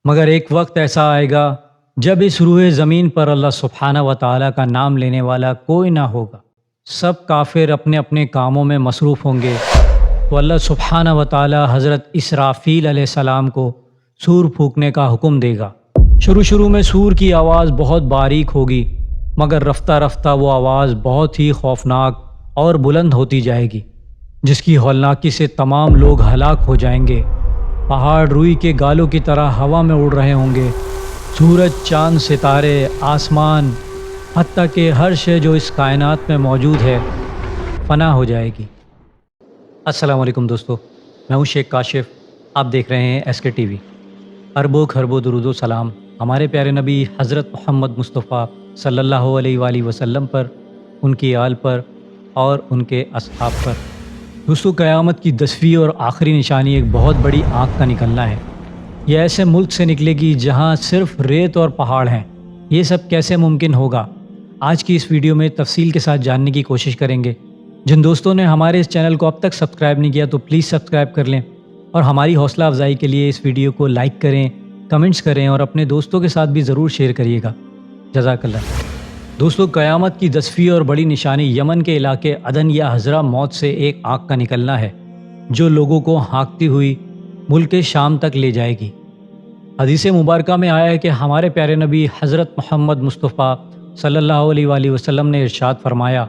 مگر ایک وقت ایسا آئے گا جب اس روئے زمین پر اللہ سبحانہ و تعالیٰ کا نام لینے والا کوئی نہ ہوگا۔ سب کافر اپنے اپنے کاموں میں مصروف ہوں گے، تو اللہ سبحانہ و تعالیٰ حضرت اسرافیل علیہ السلام کو سور پھونکنے کا حکم دے گا۔ شروع میں سور کی آواز بہت باریک ہوگی، مگر رفتہ رفتہ وہ آواز بہت ہی خوفناک اور بلند ہوتی جائے گی، جس کی ہولناکی سے تمام لوگ ہلاک ہو جائیں گے۔ پہاڑ روئی کے گالوں کی طرح ہوا میں اڑ رہے ہوں گے، سورج، چاند، ستارے، آسمان، حتیٰ کہ ہر شے جو اس کائنات میں موجود ہے فنا ہو جائے گی۔ السلام علیکم دوستو، میں ہوں شیخ کاشف، آپ دیکھ رہے ہیں ایس کے ٹی وی۔ اربوں خربوں درود و سلام ہمارے پیارے نبی حضرت محمد مصطفیٰ صلی اللہ علیہ وآلہ وسلم پر، ان کی آل پر اور ان کے اصحاب پر۔ دوستو، قیامت کی 10ویں اور آخری نشانی ایک بہت بڑی آنکھ کا نکلنا ہے۔ یہ ایسے ملک سے نکلے گی جہاں صرف ریت اور پہاڑ ہیں۔ یہ سب کیسے ممکن ہوگا؟ آج کی اس ویڈیو میں تفصیل کے ساتھ جاننے کی کوشش کریں گے۔ جن دوستوں نے ہمارے اس چینل کو اب تک سبسکرائب نہیں کیا تو پلیز سبسکرائب کر لیں، اور ہماری حوصلہ افزائی کے لیے اس ویڈیو کو لائک کریں، کمنٹس کریں اور اپنے دوستوں کے ساتھ بھی ضرور شیئر کریے گا۔ جزاک اللہ۔ دوستو، قیامت کی 10ویں اور بڑی نشانی یمن کے علاقے عدن یا حضرہ موت سے ایک آنکھ کا نکلنا ہے، جو لوگوں کو ہانکتی ہوئی ملک شام تک لے جائے گی۔ حدیث مبارکہ میں آیا ہے کہ ہمارے پیارے نبی حضرت محمد مصطفیٰ صلی اللہ علیہ وآلہ وسلم نے ارشاد فرمایا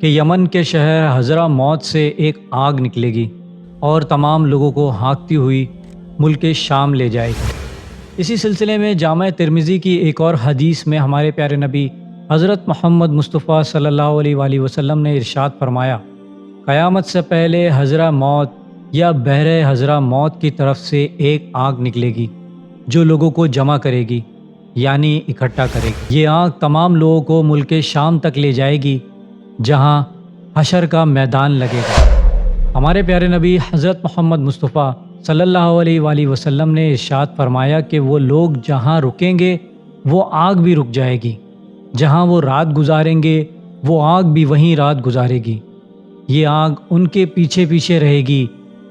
کہ یمن کے شہر حضرہ موت سے ایک آگ نکلے گی اور تمام لوگوں کو ہانکتی ہوئی ملک شام لے جائے گی۔ اسی سلسلے میں جامع ترمذی کی ایک اور حدیث میں ہمارے پیارے نبی حضرت محمد مصطفیٰ صلی اللہ علیہ وآلہ وسلم نے ارشاد فرمایا، قیامت سے پہلے حضرہ موت یا بحر حضرہ موت کی طرف سے ایک آگ نکلے گی جو لوگوں کو جمع کرے گی، یعنی اکٹھا کرے گی۔ یہ آگ تمام لوگوں کو ملک شام تک لے جائے گی جہاں حشر کا میدان لگے گا۔ ہمارے پیارے نبی حضرت محمد مصطفیٰ صلی اللہ علیہ وآلہ وسلم نے ارشاد فرمایا کہ وہ لوگ جہاں رکیں گے وہ آگ بھی رک جائے گی، جہاں وہ رات گزاریں گے وہ آگ بھی وہیں رات گزارے گی۔ یہ آگ ان کے پیچھے پیچھے رہے گی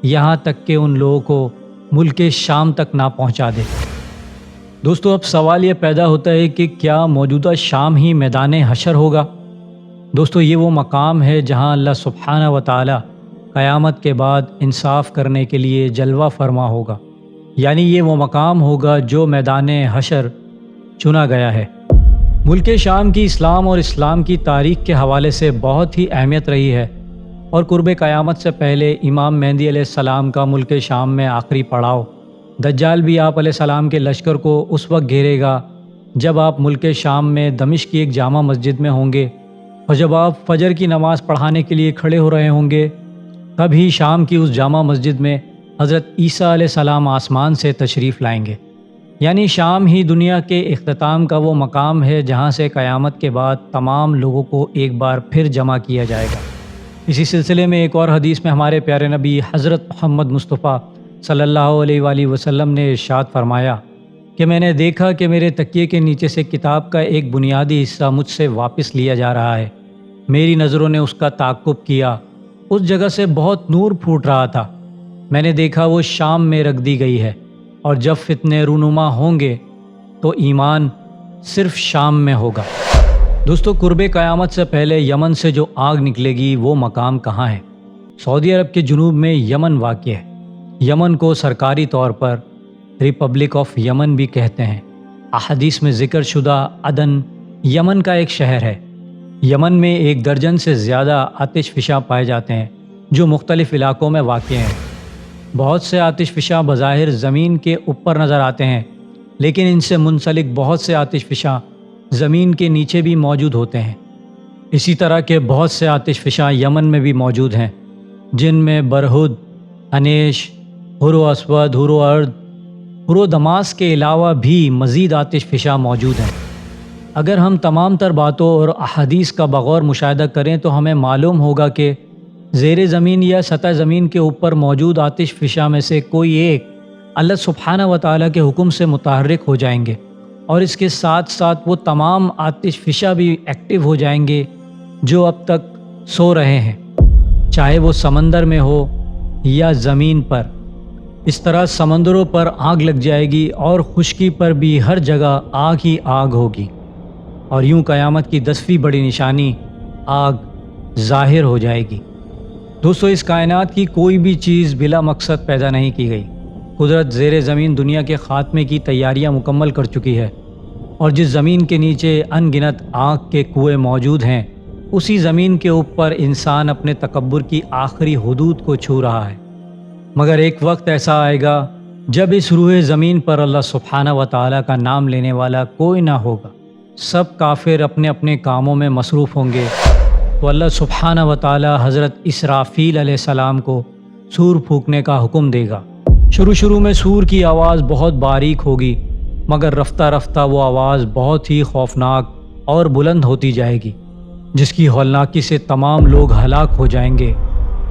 یہاں تک کہ ان لوگوں کو ملک شام تک نہ پہنچا دے۔ دوستو، اب سوال یہ پیدا ہوتا ہے کہ کیا موجودہ شام ہی میدان حشر ہوگا؟ دوستو، یہ وہ مقام ہے جہاں اللہ سبحانہ و تعالی قیامت کے بعد انصاف کرنے کے لیے جلوہ فرما ہوگا، یعنی یہ وہ مقام ہوگا جو میدان حشر چنا گیا ہے۔ ملک شام کی اسلام اور اسلام کی تاریخ کے حوالے سے بہت ہی اہمیت رہی ہے، اور قرب قیامت سے پہلے امام مہدی علیہ السلام کا ملک شام میں آخری پڑاؤ، دجال بھی آپ علیہ السلام کے لشکر کو اس وقت گھیرے گا جب آپ ملک شام میں دمشق کی ایک جامع مسجد میں ہوں گے، اور جب آپ فجر کی نماز پڑھانے کے لیے کھڑے ہو رہے ہوں گے، تب ہی شام کی اس جامع مسجد میں حضرت عیسیٰ علیہ السلام آسمان سے تشریف لائیں گے۔ یعنی شام ہی دنیا کے اختتام کا وہ مقام ہے جہاں سے قیامت کے بعد تمام لوگوں کو ایک بار پھر جمع کیا جائے گا۔ اسی سلسلے میں ایک اور حدیث میں ہمارے پیارے نبی حضرت محمد مصطفیٰ صلی اللہ علیہ وآلہ وسلم نے ارشاد فرمایا کہ میں نے دیکھا کہ میرے تکیے کے نیچے سے کتاب کا ایک بنیادی حصہ مجھ سے واپس لیا جا رہا ہے۔ میری نظروں نے اس کا تعاقب کیا، اس جگہ سے بہت نور پھوٹ رہا تھا۔ میں نے دیکھا وہ شام میں رکھ دی گئی ہے، اور جب فتنے رونما ہوں گے تو ایمان صرف شام میں ہوگا۔ دوستو، قرب قیامت سے پہلے یمن سے جو آگ نکلے گی وہ مقام کہاں ہے؟ سعودی عرب کے جنوب میں یمن واقع ہے۔ یمن کو سرکاری طور پر ریپبلک آف یمن بھی کہتے ہیں۔ احادیث میں ذکر شدہ عدن یمن کا ایک شہر ہے۔ یمن میں 1 درجن سے زیادہ آتش فشاں پائے جاتے ہیں جو مختلف علاقوں میں واقع ہیں۔ بہت سے آتش فشاں بظاہر زمین کے اوپر نظر آتے ہیں، لیکن ان سے منسلک بہت سے آتش فشاں زمین کے نیچے بھی موجود ہوتے ہیں۔ اسی طرح کے بہت سے آتش فشاں یمن میں بھی موجود ہیں، جن میں برہد، انیش، ہرو اسود، ہرو ارد، ہرو دماس کے علاوہ بھی مزید آتش فشاں موجود ہیں۔ اگر ہم تمام تر باتوں اور احادیث کا بغور مشاہدہ کریں تو ہمیں معلوم ہوگا کہ زیر زمین یا سطح زمین کے اوپر موجود آتش فشاں میں سے کوئی ایک اللہ سبحانہ و تعالیٰ کے حکم سے متحرک ہو جائیں گے، اور اس کے ساتھ ساتھ وہ تمام آتش فشاں بھی ایکٹیو ہو جائیں گے جو اب تک سو رہے ہیں، چاہے وہ سمندر میں ہو یا زمین پر، اس طرح سمندروں پر آگ لگ جائے گی اور خشکی پر بھی ہر جگہ آگ ہی آگ ہوگی، اور یوں قیامت کی 10ویں بڑی نشانی آگ ظاہر ہو جائے گی۔ دوستو، اس کائنات کی کوئی بھی چیز بلا مقصد پیدا نہیں کی گئی۔ قدرت زیر زمین دنیا کے خاتمے کی تیاریاں مکمل کر چکی ہے، اور جس زمین کے نیچے ان گنت آگ کے کنویں موجود ہیں، اسی زمین کے اوپر انسان اپنے تکبر کی آخری حدود کو چھو رہا ہے۔ مگر ایک وقت ایسا آئے گا جب اس روئے زمین پر اللہ سبحانہ و تعالیٰ کا نام لینے والا کوئی نہ ہوگا۔ سب کافر اپنے اپنے کاموں میں مصروف ہوں گے، تو اللہ سبحانہ و تعالیٰ حضرت اسرافیل علیہ السلام کو سور پھونکنے کا حکم دے گا۔ شروع میں سور کی آواز بہت باریک ہوگی، مگر رفتہ رفتہ وہ آواز بہت ہی خوفناک اور بلند ہوتی جائے گی، جس کی ہولناکی سے تمام لوگ ہلاک ہو جائیں گے۔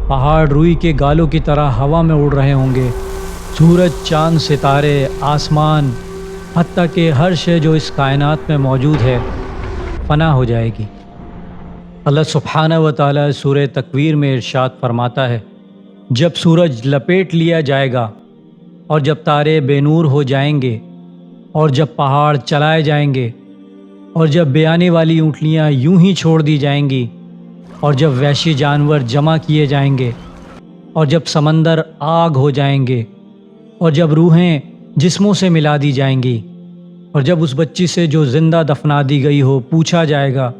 پہاڑ روئی کے گالوں کی طرح ہوا میں اڑ رہے ہوں گے، سورج، چاند، ستارے، آسمان، حتیٰ کہ ہر شے جو اس کائنات میں موجود ہے فنا ہو جائے گی۔ اللہ سبحانہ و تعالیٰ سورہ تکویر میں ارشاد فرماتا ہے، جب سورج لپیٹ لیا جائے گا، اور جب تارے بے نور ہو جائیں گے، اور جب پہاڑ چلائے جائیں گے، اور جب بے آنے والی اونٹنیاں یوں ہی چھوڑ دی جائیں گی، اور جب وحشی جانور جمع کیے جائیں گے، اور جب سمندر آگ ہو جائیں گے، اور جب روحیں جسموں سے ملا دی جائیں گی، اور جب اس بچی سے جو زندہ دفنا دی گئی ہو پوچھا جائے گا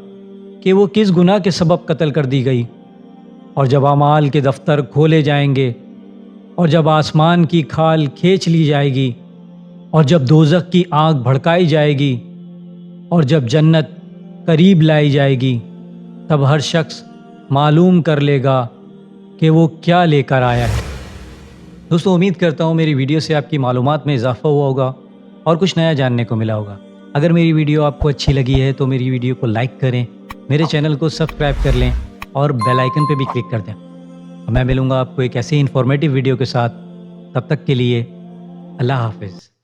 کہ وہ کس گناہ کے سبب قتل کر دی گئی، اور جب اعمال کے دفتر کھولے جائیں گے، اور جب آسمان کی کھال کھینچ لی جائے گی، اور جب دوزخ کی آگ بھڑکائی جائے گی، اور جب جنت قریب لائی جائے گی، تب ہر شخص معلوم کر لے گا کہ وہ کیا لے کر آیا ہے۔ دوستو، امید کرتا ہوں میری ویڈیو سے آپ کی معلومات میں اضافہ ہوا ہوگا اور کچھ نیا جاننے کو ملا ہوگا۔ اگر میری ویڈیو آپ کو اچھی لگی ہے تو میری ویڈیو کو لائک کریں، میرے چینل کو سبسکرائب کر لیں اور بیل آئیکن پہ بھی کلک کر دیں۔ میں ملوں گا آپ کو ایک ایسی انفارمیٹیو ویڈیو کے ساتھ، تب تک کے لیے اللہ حافظ۔